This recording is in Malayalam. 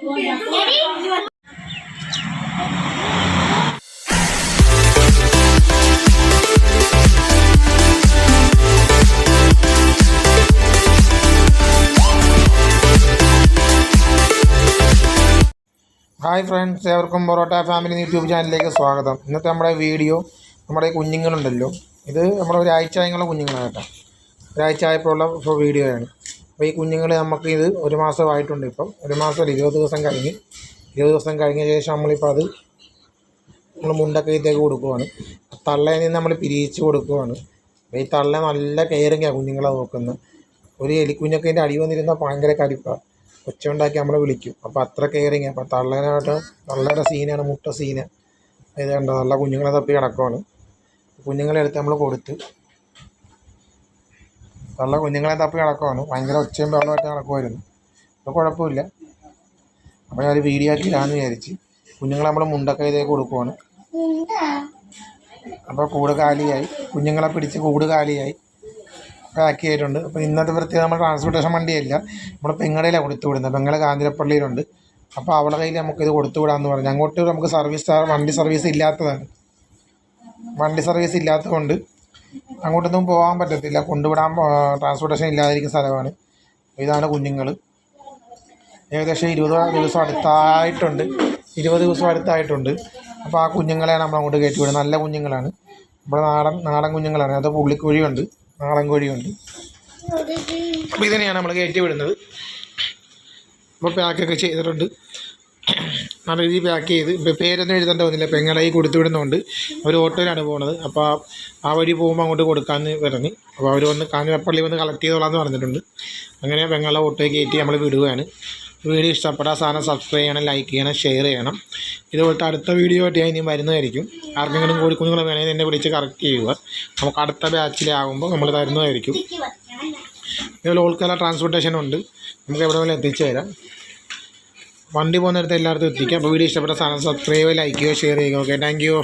ഹായ് ഫ്രണ്ട്സ്, ഏവർക്കും പൊറോട്ട ഫാമിലി യൂട്യൂബ് ചാനലിലേക്ക് സ്വാഗതം. ഇന്നത്തെ നമ്മുടെ വീഡിയോ നമ്മുടെ കുഞ്ഞുങ്ങളുണ്ടല്ലോ, ഇത് നമ്മുടെ ഒരാഴ്ച ആയുള്ള കുഞ്ഞുങ്ങളാണ് കേട്ടോ. ഒരാഴ്ച ആയപ്പോഴുള്ള വീഡിയോ ആണ്. അപ്പോൾ ഈ കുഞ്ഞുങ്ങൾ നമുക്ക് ഇത് ഒരു മാസമായിട്ടുണ്ട്. ഇപ്പം ഒരു മാസം 20 ദിവസം കഴിഞ്ഞ് 20 ദിവസം കഴിഞ്ഞ ശേഷം നമ്മളിപ്പോൾ അത് നമ്മൾ മുണ്ടക്കയത്തേക്ക് കൊടുക്കുവാണ്. തള്ളയിൽ നിന്ന് നമ്മൾ പിരിയിച്ച് കൊടുക്കുവാണ്. അപ്പോൾ ഈ തള്ള നല്ല കെയറിങ്ങാണ് കുഞ്ഞുങ്ങളെ നോക്കുന്നത്. ഒരു എലിക്കുഞ്ഞൊക്കെ ഇതിൻ്റെ അടി വന്നിരുന്നാൽ ഭയങ്കര കലിപ്പാണ്. ഒച്ച ഉണ്ടാക്കി നമ്മളെ വിളിക്കും. അപ്പോൾ അത്ര കെയറിങ്. അപ്പോൾ തള്ളേനായിട്ട് തള്ളയുടെ സീനാണ്, മുട്ട സീന്. ഇത് കണ്ടോ, നല്ല കുഞ്ഞുങ്ങളെ തപ്പി കിടക്കുവാണ്. കുഞ്ഞുങ്ങളെ എടുത്ത് നമ്മൾ കൊടുത്ത് തള്ള കുഞ്ഞുങ്ങളെ തപ്പി കിടക്കുവാണ്. ഭയങ്കര ഒച്ചയും ബഹളമായിട്ട് നടക്കുമായിരുന്നു. അപ്പോൾ കുഴപ്പമില്ല. അപ്പോൾ ഞാൻ ഒരു വീഡിയോ ആക്കിയില്ലാന്ന് വിചാരിച്ച് കുഞ്ഞുങ്ങളെ നമ്മൾ മുണ്ടക്കയിലേക്ക് കൊടുക്കുവാണ്. അപ്പോൾ കൂട് കാലിയായി, കുഞ്ഞുങ്ങളെ പിടിച്ച് കൂട് കാലിയായി പാക്ക് ചെയ്തിട്ടുണ്ട്. അപ്പോൾ ഇന്നത്തെ പ്രത്യേകം നമ്മൾ ട്രാൻസ്പോർട്ടേഷൻ വണ്ടിയല്ല, നമ്മൾ പെങ്ങടയിലാണ് കൊടുത്തു വിടുന്നത്. പെങ്ങളെ കാഞ്ഞിരപ്പള്ളിയിലുണ്ട്. അപ്പോൾ അവളുടെ കയ്യിൽ നമുക്കിത് കൊടുത്തു വിടാമെന്ന് പറഞ്ഞു. അങ്ങോട്ട് നമുക്ക് വണ്ടി സർവീസ് ഇല്ലാത്തതാണ്. വണ്ടി സർവീസ് ഇല്ലാത്തതുകൊണ്ട് അങ്ങോട്ടൊന്നും പോകാൻ പറ്റത്തില്ല. കൊണ്ടുവിടാൻ ട്രാൻസ്പോർട്ടേഷൻ ഇല്ലാതിരിക്കുന്ന സ്ഥലമാണ്. ഇതാണ് കുഞ്ഞുങ്ങൾ. ഏകദേശം 20 ദിവസം അടുത്തായിട്ടുണ്ട്. 20 ദിവസം അടുത്തായിട്ടുണ്ട്. അപ്പോൾ ആ കുഞ്ഞുങ്ങളെയാണ് നമ്മൾ അങ്ങോട്ട് കയറ്റി വിടുന്നത്. നല്ല കുഞ്ഞുങ്ങളാണ്. ഇവിടെ നാടൻ കുഞ്ഞുങ്ങളാണ്. അത് പുള്ളിക്കോഴിയുണ്ട്, നാടൻ കോഴിയുണ്ട്. അപ്പോൾ ഇതിനെയാണ് നമ്മൾ കയറ്റി വിടുന്നത്. അപ്പോൾ പാക്കൊക്കെ ചെയ്തിട്ടുണ്ട്. നല്ല രീതിയിൽ പാക്ക് ചെയ്ത്. ഇപ്പോൾ പേരൊന്നും എഴുതേണ്ട വന്നില്ല. പെങ്ങളായി കൊടുത്തു വിടുന്നതുകൊണ്ട് ഒരു ഓട്ടോയിലാണ് പോകുന്നത്. അപ്പോൾ ആ വഴി പോകുമ്പോൾ അങ്ങോട്ട് കൊടുക്കാമെന്ന് പറഞ്ഞ്, അപ്പോൾ അവർ വന്ന് കാഞ്ഞിരപ്പള്ളി വന്ന് കളക്ട് ചെയ്തോളാമെന്ന് പറഞ്ഞിട്ടുണ്ട്. അങ്ങനെ പെങ്ങളെ ഓട്ടോയിൽ കയറ്റി നമ്മൾ വിടുകയാണ്. വീഡിയോ ഇഷ്ടപ്പെട്ടാൽ സാധനം സബ്സ്ക്രൈബ് ചെയ്യണം, ലൈക്ക് ചെയ്യണം, ഷെയർ ചെയ്യണം. ഇതുപോലത്തെ അടുത്ത വീഡിയോ ആയിട്ട് ഞാൻ ഇനി വരുന്നതായിരിക്കും. ആർക്കെങ്കിലും കോഴിക്കുഞ്ഞുങ്ങൾ വേണമെങ്കിൽ എന്നെ വിളിച്ച് കറക്റ്റ് ചെയ്യുക. നമുക്ക് അടുത്ത ബാച്ചിലാകുമ്പോൾ നമ്മൾ തരുന്നതായിരിക്കും. ഇതുപോലെ ഓൾ കേരള ട്രാൻസ്പോർട്ടേഷൻ ഉണ്ട്. നമുക്ക് എവിടെ വേണമെങ്കിലും എത്തിച്ചു തരാം. വണ്ടി പോകുന്നിടത്ത് എല്ലായിടത്തും എത്തിക്കാം. അപ്പോൾ വീഡിയോ ഇഷ്ടപ്പെട്ട സാധനം സബ്സ്ക്രൈബ്, ലൈക്ക് ചെയ്യുക, ഷെയർ ചെയ്യുക. Okay, thank you.